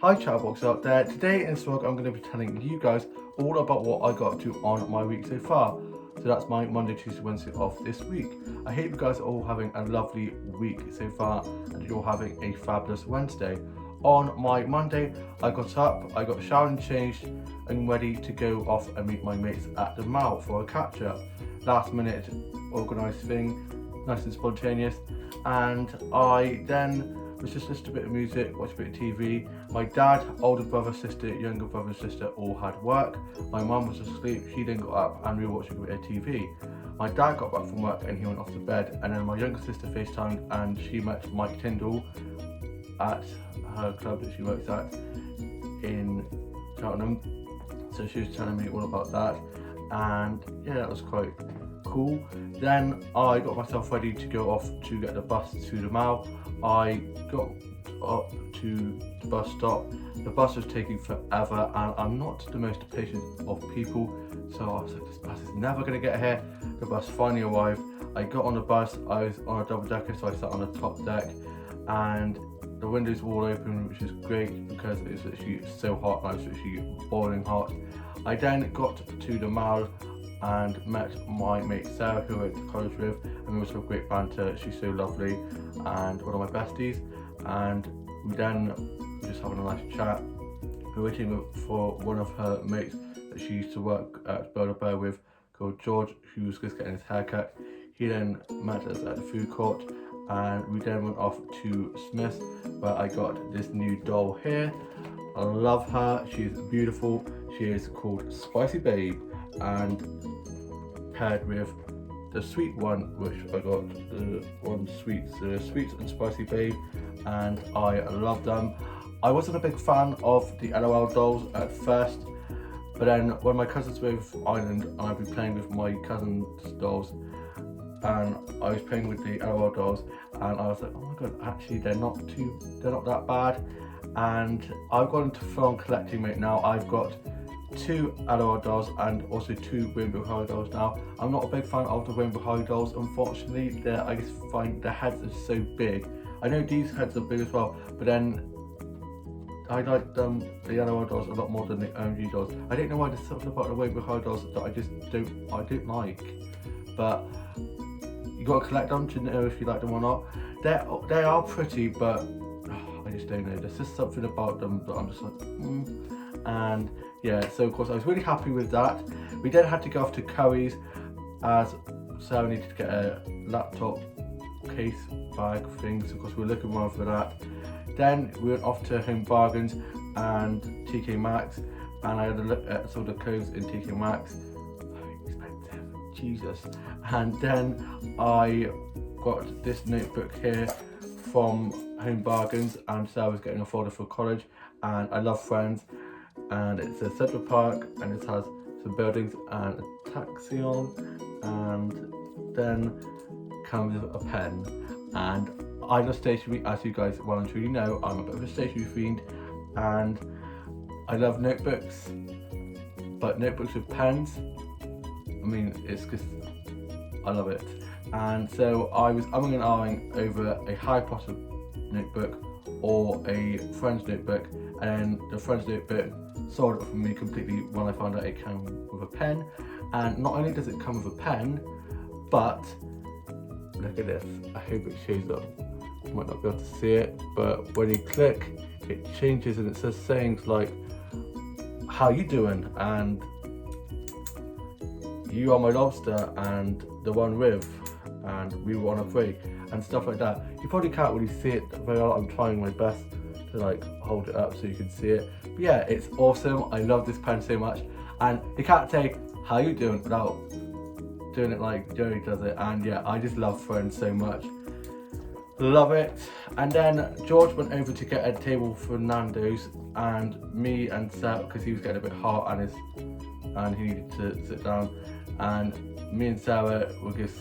Hi chatbox out there. Today in this vlog I'm going to be telling you guys all about what I got up to on my week so far. So that's my Monday, Tuesday, Wednesday off this week. I hope you guys are all having a lovely week so far and you're having a fabulous Wednesday. On my Monday I got up, I got showered and changed and ready to go off and meet my mates at the mall for a catch up. Last minute organised thing, nice and spontaneous, and I then was just listening to a bit of music, watch a bit of TV. My dad, older brother, sister, younger brother and sister all had work. My mum was asleep, she then got up and we were watching a bit of TV. My dad got back from work and he went off to bed, and then my younger sister FaceTimed and she met Mike Tyndall at her club that she works at in Cheltenham. So she was telling me all about that, and yeah, that was quite cool. Then I got myself ready to go off to get the bus to the mall. I got up to the bus stop. The bus was taking forever and I'm not the most patient of people, so I was like, this bus is never going to get here. The bus finally arrived. I got on the bus, I was on a double decker, so I sat on the top deck and the windows were all open, which is great because it was literally so hot and I was literally boiling hot. I then got to the mall and met my mate Sarah, who I went to college with, and we also have great banter. She's so lovely and one of my besties, and we then were just having a nice chat. We were waiting for one of her mates that she used to work at Build-A-Bear with, called George, who was just getting his haircut. He then met us at the food court and we then went off to Smith's, where I got this new doll here. I love her, she is beautiful. She is called Spicy Babe, and paired with the sweet one, which I got the sweet and Spicy Babe, and I love them. I wasn't a big fan of the LOL dolls at first, but then when my cousins were with Ireland and I'd be playing with my cousin's dolls, and I was playing with the LOL dolls, and I was like, oh my god, actually they're not that bad. And I've gone into full collecting mode now. I've got 2 LOL dolls and also 2 Rainbow High dolls now. I'm not a big fan of the Rainbow High dolls, unfortunately. I just find their heads are so big. I know these heads are big as well, but then I like the LOL dolls a lot more than the OMG dolls. I don't know why there's something about the Rainbow High dolls that I don't like, but you gotta collect them to know if you like them or not. They are pretty, but I just don't know. There's just something about them that I'm just like, And yeah, so of course I was really happy with that. We then had to go off to Curry's as Sarah needed to get a laptop case bag thing, so of course we were looking around for that. Then we went off to Home Bargains and TK Maxx, and I had a look at some of the clothes in TK Maxx. Very expensive, Jesus. And then I got this notebook here from Home Bargains, and Sarah was getting a folder for college, and I love Friends, and it's a Central Park, and it has some buildings and a taxi on, and then comes with a pen. And I love stationery, as you guys well and truly know. I'm a bit of a stationery fiend, and I love notebooks, but notebooks with pens, I mean, it's just, I love it. And so I was umming and ahhing over a Harry Potter notebook or a Friends notebook, and the Friends notebook sold it for me completely when I found out it came with a pen. And not only does it come with a pen, but look at this, I hope it shows up. You might not be able to see it, but when you click, it changes and it says sayings like, how you doing? And you are my lobster, and the one with, and we were on a break, and stuff like that. You probably can't really see it very well. I'm trying my best to like hold it up so you can see it. But yeah, it's awesome. I love this pen so much, and you can't say how you doing without doing it like Joey does it. And yeah, I just love Friends so much. Love it. And then George went over to get a table for Nando's, and me and Sarah, because he was getting a bit hot and he needed to sit down, and me and Sarah were just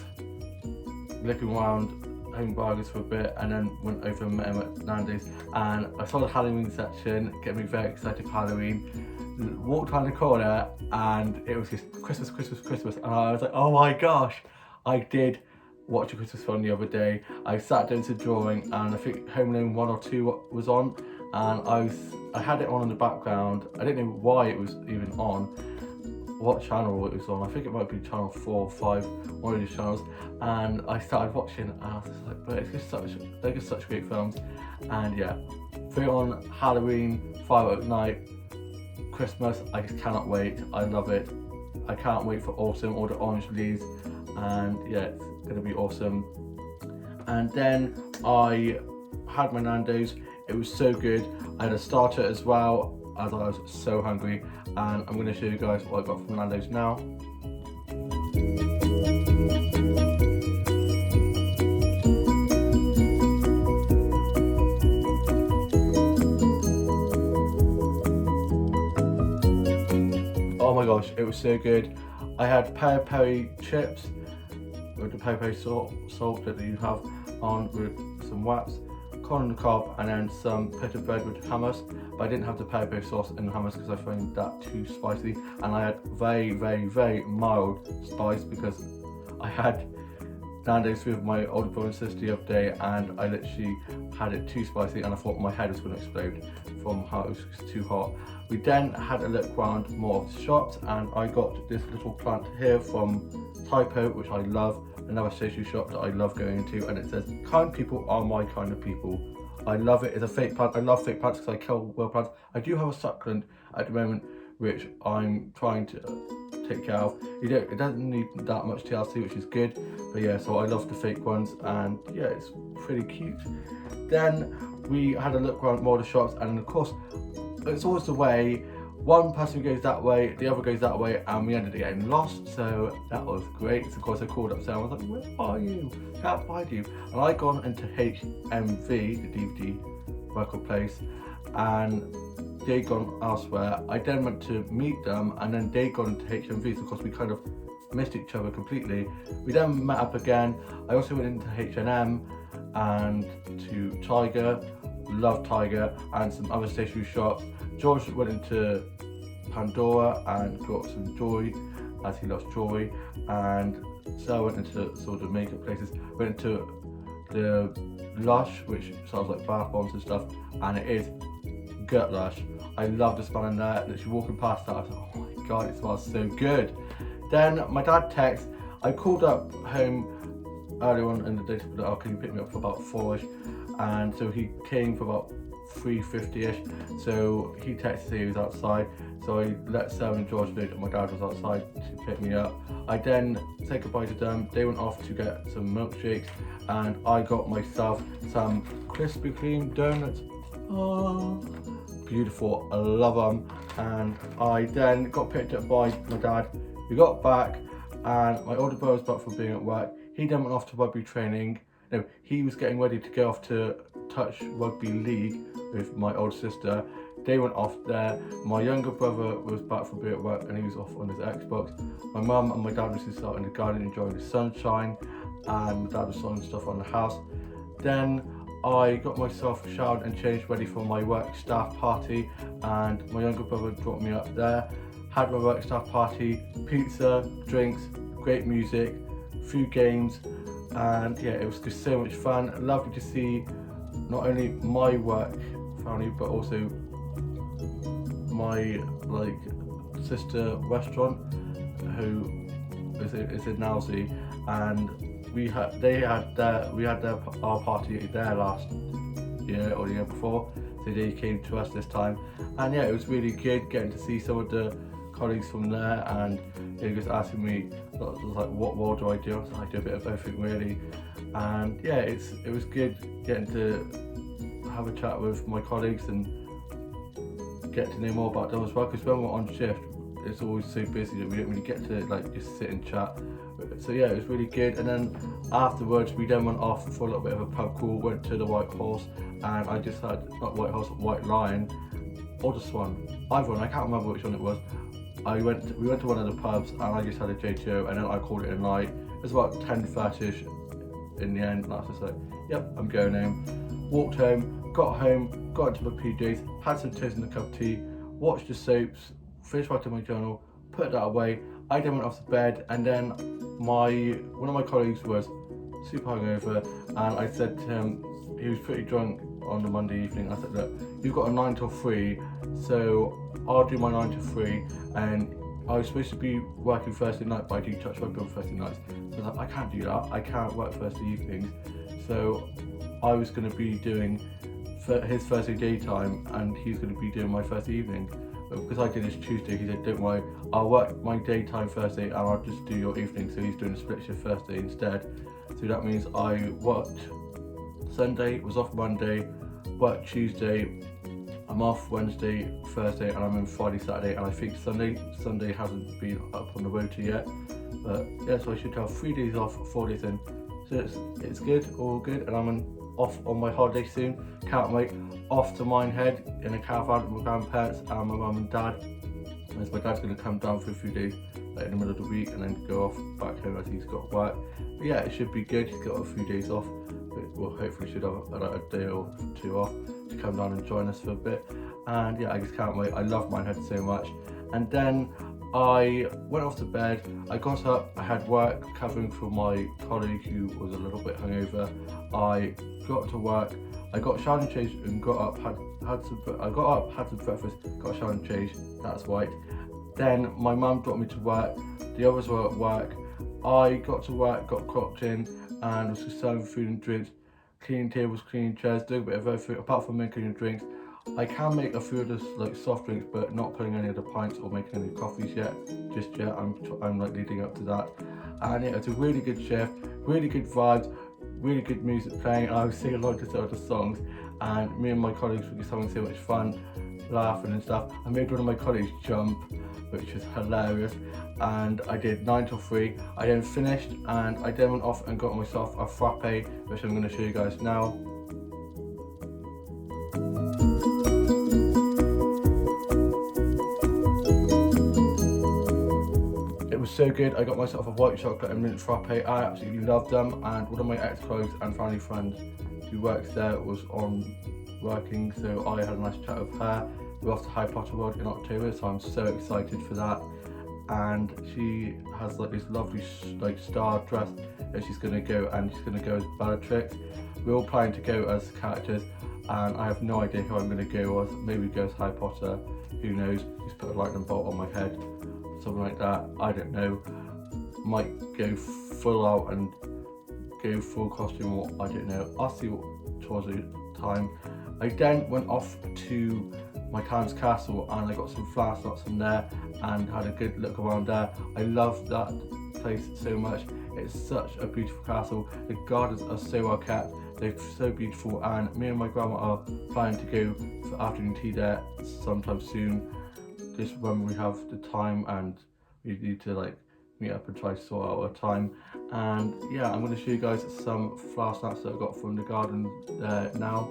looking around Home Bargains for a bit, and then went over and met him at Nando's, and I saw the Halloween section, getting me very excited for Halloween. Walked around the corner and it was just Christmas, Christmas, Christmas, and I was like, oh my gosh, I did watch a Christmas film the other day. I sat down to drawing, and I think Home Alone 1 or 2 was on, and I had it on in the background. I didn't know why it was even on, what channel it was on. I think it might be channel 4 or 5, one of these channels. And I started watching, and I was just like, but they're just such great films. And yeah, through on Halloween, Firework Night, Christmas, I just cannot wait. I love it. I can't wait for autumn, all the orange leaves, and yeah, it's gonna be awesome. And then I had my Nando's. It was so good. I had a starter as well, as I was so hungry, and I'm going to show you guys what I got from Nando's now. Oh my gosh, it was so good. I had peri-peri chips with the peri-peri salt that you have on with some wax, corn on the cob, and then some pita bread with hummus. But I didn't have the peri-peri sauce in the hummus because I found that too spicy, and I had very mild spice because I had Nando's with my older brother and sister the other day, and I literally had it too spicy, and I thought my head was going to explode from how it was too hot. We then had a look around more of the shops, and I got this little plant here from Typo, which I love, another stationery shop that I love going into, and it says, "Kind people are my kind of people." I love it. It's a fake plant. I love fake plants because I kill real plants. I do have a succulent at the moment, which I'm trying to take care of. It doesn't need that much TLC, which is good. But yeah, so I love the fake ones, and yeah, it's pretty cute. Then we had a look around more of the shops, and of course, it's always the way. One person goes that way, the other goes that way, and we ended up getting lost, so that was great. So of course I called up Sarah, I was like, "Where are you? Can't find you." And I gone into HMV, the DVD record place, and they gone elsewhere. I then went to meet them, and then they gone into HMV, so of course we kind of missed each other completely. We then met up again. I also went into H&M and to Tiger, love Tiger, and some other stationery shops. George went into Pandora and got some Joy, as he loves Joy, and Sarah went into sort of makeup places, went into the Lush, which sounds like bath bombs and stuff, and it is Gut Lush. I love the smell in there. Literally walking past that, I was like, oh my god, it smells so good. Then my dad texted. I called up home earlier on in the day to put it, "Oh, can you pick me up for about 4ish?" And so he came for about 3:50ish. So he texted he was outside. So I let Sarah and George know that my dad was outside to pick me up. I then said goodbye to them. They went off to get some milkshakes, and I got myself some Krispy Kreme donuts. Oh, beautiful, I love them. And I then got picked up by my dad. We got back, and my older brother was back from being at work. He then went off to rugby training. No, he was getting ready to go off to touch rugby league with my older sister. They went off there. My younger brother was back from being at work, and he was off on his Xbox. My mum and my dad was just out in the garden enjoying the sunshine, and my dad was sorting stuff on the house. Then I got myself showered and changed, ready for my work staff party, and my younger brother brought me up there. Had my work staff party, pizza, drinks, great music, few games, and yeah, it was just so much fun. Lovely to see not only my work family, but also my sister restaurant, who is in Nailsea, and we had our party there last year or the year before, so they came to us this time, and yeah, it was really good getting to see some of the colleagues from there, and they were just asking me like, what role do I do? I was like, I do a bit of everything really, and yeah, it was good getting to have a chat with my colleagues and get to know more about them as well, because when we're on shift it's always so busy that we don't really get to just sit and chat. So yeah, it was really good. And then afterwards we then went off for a little bit of a pub crawl, went to the White Horse, and I just had, not White Horse, White Lion or the Swan, either one, I can't remember which one it was. We went to one of the pubs, and I just had a J2O, and then I called it a night. It was about 10:30ish in the end, and I was just like, yep, I'm going home. Walked home, got into my PJs, had some toast and a cup of tea, watched the soaps, finished writing my journal, put that away. I then went off to bed, and then one of my colleagues was super hungover, and I said to him, he was pretty drunk, on the Monday evening. I said, look, you've got a 9 till 3, so I'll do my 9 till 3, and I was supposed to be working Thursday night, but I do touch rugby on Thursday nights. So I was like, I can't do that, I can't work Thursday evenings. So I was going to be doing his Thursday daytime, and he's going to be doing my Thursday evening. But because I did his Tuesday, he said, don't worry, I'll work my daytime Thursday and I'll just do your evening. So he's doing a split shift Thursday instead. So that means I worked Sunday, was off Monday, worked Tuesday, I'm off Wednesday, Thursday, and I'm in Friday, Saturday, and I think Sunday hasn't been up on the rota yet. But yeah, so I should have 3 days off, 4 days in. So it's good, all good, and I'm off on my holiday soon. Can't wait. Off to Minehead in a caravan with my grandparents and my mum and dad. And my dad's going to come down for a few days like in the middle of the week and then go off back home as he's got work. But yeah, it should be good. He's got a few days off, but we'll hopefully should have a day or 2 off to come down and join us for a bit. And yeah, I just can't wait. I love Minehead so much. And then I went off to bed, I got up, I had work covering for my colleague who was a little bit hungover. I got to work, I got showered and changed and got up, had some breakfast, got showered and changed, that's right. Then my mum brought me to work, the others were at work. I got to work, got clocked in, and was just serving food and drinks, cleaning tables, cleaning chairs, doing a bit of everything apart from making the drinks. I can make a few of the like soft drinks, but not putting any of the pints or making any coffees yet. Just yet, I'm like leading up to that. And yeah, it's a really good shift, really good vibes, really good music playing. I was singing along to some of the songs, and me and my colleagues were just having so much fun, laughing and stuff. I made one of my colleagues jump, which was hilarious. And I did 9 till 3. I then finished, and I then went off and got myself a frappe, which I'm going to show you guys now. It was so good. I got myself a white chocolate and mint frappe. I absolutely loved them, and one of my ex-colleagues and family friends who works there was on working, so I had a nice chat with her. We're off to Harry Potter World in October, so I'm so excited for that. And she has like this lovely like star dress that she's going to go, and she's going to go as Bellatrix. We're all planning to go as characters, and I have no idea who I'm going to go as. Maybe go as Harry Potter, who knows, just put a lightning bolt on my head, something like that, I don't know. Might go full out and go full costume, or I don't know, I'll see what towards the time. I then went off to my Clarence Castle, and I got some flower slots from there and had a good look around there. I love that place so much. It's such a beautiful castle. The gardens are so well kept, they're so beautiful, and me and my grandma are planning to go for afternoon tea there sometime soon, just when we have the time, and we need to like meet up and try to sort out a time. And yeah, I'm going to show you guys some flower snaps that I got from the garden there now.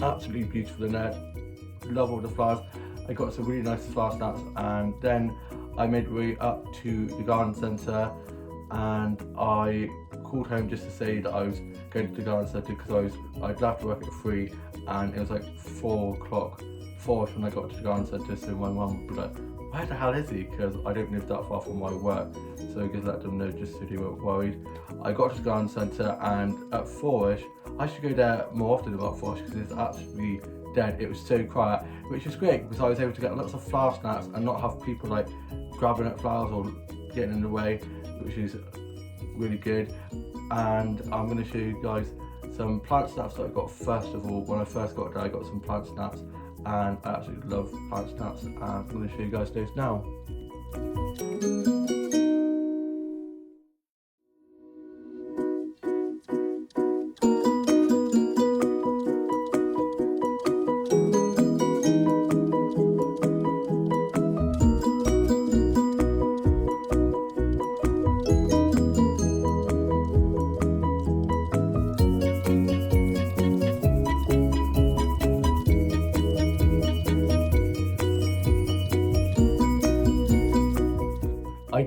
Absolutely beautiful in there, love all the flowers. I got some really nice flower snaps, and then I made my way up to the garden centre, and I called home just to say that I was going to the garden centre because I'd left to work at 3, and it was like 4 o'clock, 4ish when I got to the garden centre, so my mum would be like, where the hell is he? Because I don't live that far from my work, so I just let them know just so they weren't worried. I got to the garden centre, and at 4ish, I should go there more often about 4ish because it's actually dead. It was so quiet, which is great because I was able to get lots of flower snaps and not have people like grabbing at flowers or getting in the way, which is really good. And I'm going to show you guys some plant snaps that I got. First of all, when I first got there, I got some plant snaps, and I absolutely love plant snaps, and I'm going to show you guys those now.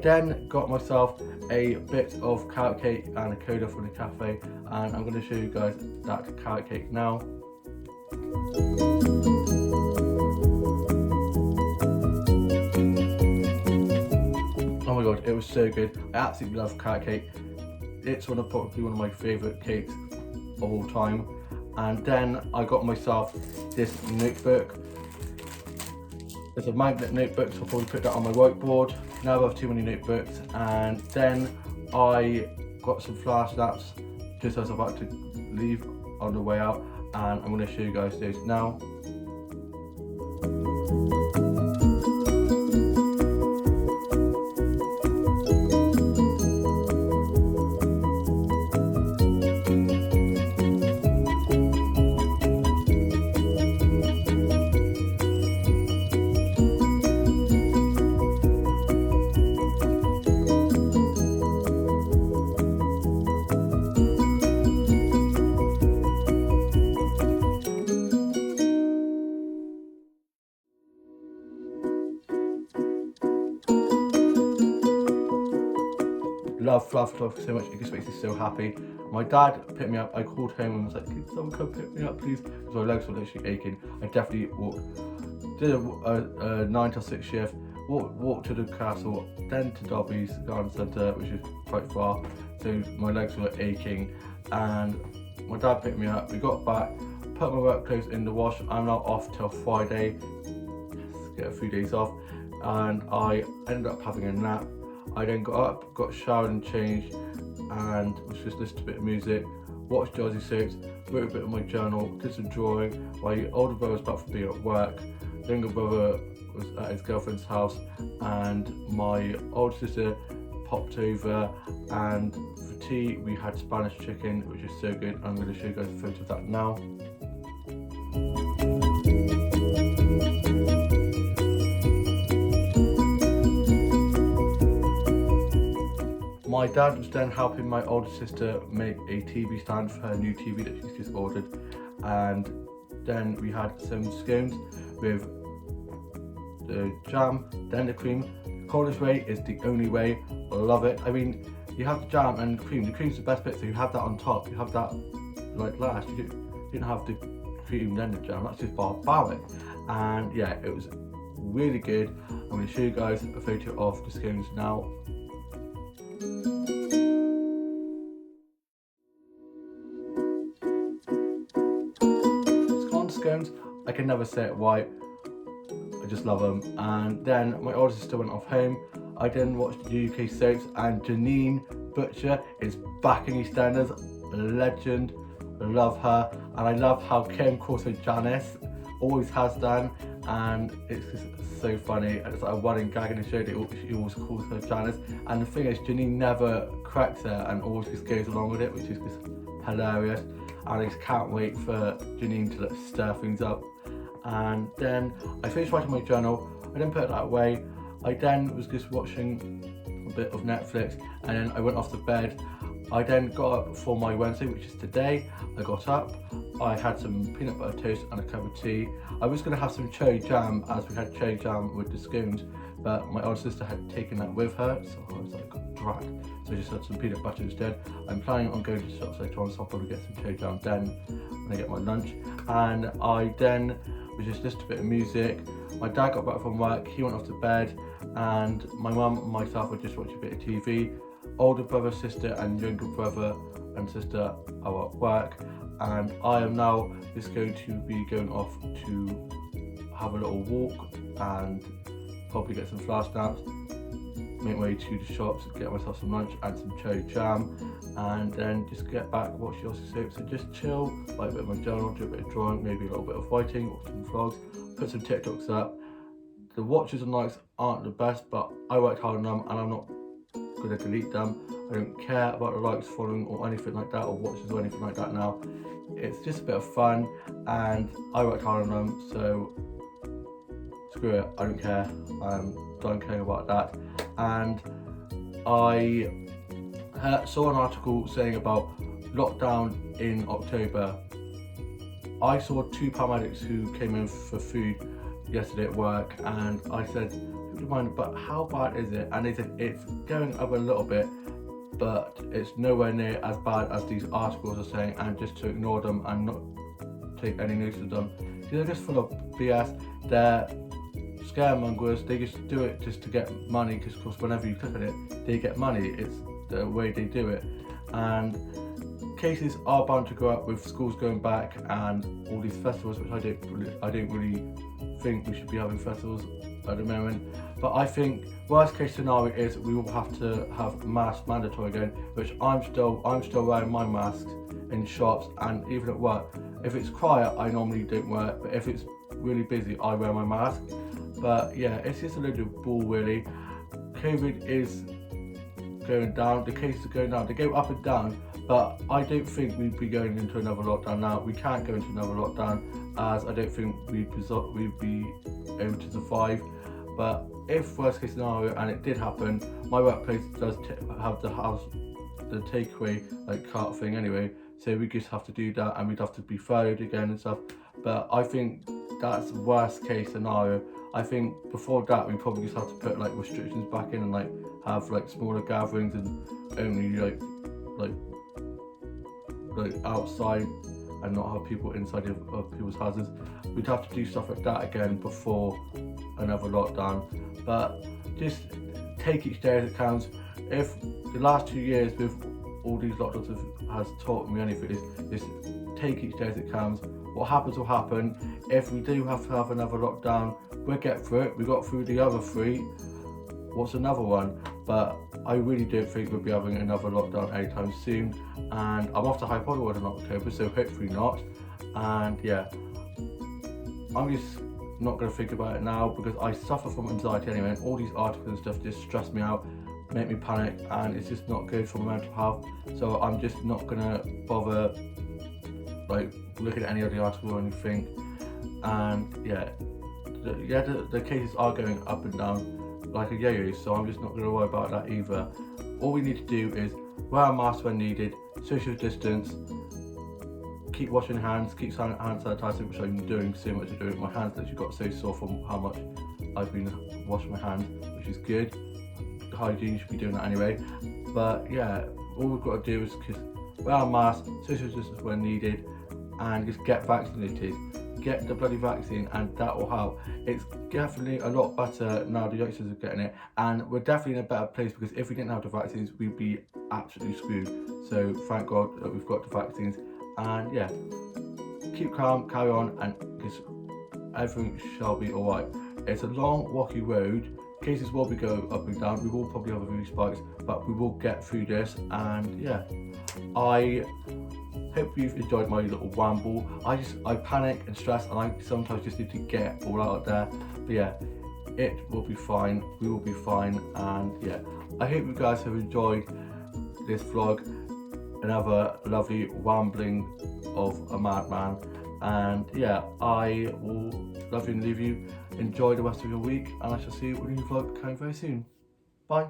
then got myself a bit of carrot cake and a cola from the cafe, and I'm going to show you guys that carrot cake now. Oh my god, it was so good. I absolutely love carrot cake. It's probably one of my favourite cakes of all time. And then I got myself this notebook. It's a magnet notebook, so I'll probably put that on my whiteboard. Never have too many notebooks. And then I got some flash snaps just as I'm about to leave on the way out, and I'm going to show you guys those now. Love Fluff Club so much, it just makes me so happy. My dad picked me up. I called home and was like, can someone come pick me up please? Because my legs were literally aching. I definitely did a 9 till 6 shift, walked to the castle, then to Dobby's Garden Centre, which is quite far, so my legs were aching, and my dad picked me up. We got back, put my work clothes in the wash. I'm now off till Friday, get a few days off, and I ended up having a nap. I then got up, got showered and changed, and was just listening to a bit of music, watched Jersey Soaps, wrote a bit of my journal, did some drawing. My older brother was back from being at work, younger brother was at his girlfriend's house, and my older sister popped over, and for tea we had Spanish chicken, which is so good. I'm going to show you guys a photo of that now. My dad was then helping my older sister make a TV stand for her new TV that she's just ordered, and then we had some scones with the jam, then the cream. The coldest way is the only way. I love it. I mean, you have the jam and cream. The cream's the best bit, so you have that on top. You have that like last. You didn't have the cream then the jam. That's just barbaric. And yeah, it was really good. I'm going to show you guys a photo of the scones now. Scones, I can never say it right, I just love them. And then my older sister went off home. I then watched the UK soaps, and Janine Butcher is back in EastEnders, legend, I love her. And I love how Kim calls her Janice, always has done, and it's just so funny. And it's like a running gag in the show that she always calls her Janice, and the thing is Janine never corrects her and always just goes along with it, which is just hilarious. And I just can't wait for Janine to stir things up. And then I finished writing my journal. I didn't put it that away. I then was just watching a bit of Netflix, and then I went off to bed. I then got up for my Wednesday, which is today. I got up, I had some peanut butter toast and a cup of tea. I was going to have some cherry jam, as we had cherry jam with the scones, but my older sister had taken that with her, so I was like, dragged. So I just had some peanut butter instead. I'm planning on going to the shops later on, so I'll probably get some cherry jam then when I get my lunch. And I then was just listening to a bit of music. My dad got back from work, he went off to bed, and my mum and myself would just watch a bit of TV. Older brother, sister and younger brother and sister are at work, and I am now just going to be going off to have a little walk and probably get some flash snaps, make my way to the shops, get myself some lunch and some cherry jam, and then just get back, watch Jersey Soaps and just chill, write a bit of my journal, do a bit of drawing, maybe a little bit of writing, watch some vlogs, put some TikToks up. The watches and likes aren't the best, but I worked hard on them and I'm not going to delete them. I don't care about the likes, following or anything like that, or watches or anything like that now. It's just a bit of fun and I worked hard on them, so screw it, I don't care. I'm done caring about that. And I saw an article saying about lockdown in October. I saw 2 paramedics who came in for food yesterday at work, and I said, put your mind, but how bad is it? And they said it's going up a little bit, but it's nowhere near as bad as these articles are saying, and just to ignore them and not take any notice of them. They're just full of BS. They're scaremongers. They just do it just to get money, because of course whenever you click on it, they get money. It's the way they do it. And cases are bound to go up with schools going back and all these festivals, which I don't really think we should be having festivals at the moment. But I think worst case scenario is we will have to have masks mandatory again, which I'm still wearing my mask in shops and even at work. If it's quiet, I normally don't wear it, but if it's really busy, I wear my mask. But yeah, it's just a load of bull really. COVID is going down, the cases are going down, they go up and down, but I don't think we'd be going into another lockdown now. We can't go into another lockdown, as I don't think we'd be able to survive. But if worst case scenario and it did happen, my workplace does have the takeaway like cart thing anyway, so we just have to do that and we'd have to be furloughed again and stuff. But I think that's worst case scenario. I think before that we probably just have to put like restrictions back in and like have like smaller gatherings and only like outside and not have people inside of people's houses. We'd have to do stuff like that again before another lockdown. But just take each day as it counts. If the last 2 years with all these lockdowns has taught me anything, is just take each day as it counts. What happens will happen. If we do have to have another lockdown, we'll get through it. We got through the other 3. What's another one? But I really don't think we'll be having another lockdown anytime soon. And I'm off to Hyde Hollywood in October, so hopefully not. And yeah, I'm just not going to think about it now because I suffer from anxiety anyway, and all these articles and stuff just stress me out, make me panic, and it's just not good for my mental health. So I'm just not going to bother like looking at any of the articles or anything. And yeah, the cases are going up and down like a yo-yo, so I'm just not going to worry about that either. All we need to do is wear a mask when needed, social distance, keep washing hands, keep hand sanitizing, which I'm doing so much of doing. My hands literally got so sore from how much I've been washing my hands, which is good. Hygiene, you should be doing that anyway. But yeah, all we've got to do is just wear a mask, social distance when needed, and just get vaccinated. Get the bloody vaccine, and that will help. It's definitely a lot better now the youngsters are getting it, and we're definitely in a better place, because if we didn't have the vaccines we'd be absolutely screwed. So thank God that we've got the vaccines. And yeah, keep calm, carry on, and just everything shall be alright. It's a long rocky road, cases will be going up and down, we will probably have a few spikes, but we will get through this. And yeah, I hope you've enjoyed my little ramble. I panic and stress, and I sometimes just need to get all out there. But yeah, it will be fine. We will be fine. And yeah, I hope you guys have enjoyed this vlog. Another lovely rambling of a madman. And yeah, I will love you and leave you. Enjoy the rest of your week, and I shall see you with a new vlog coming very soon. Bye.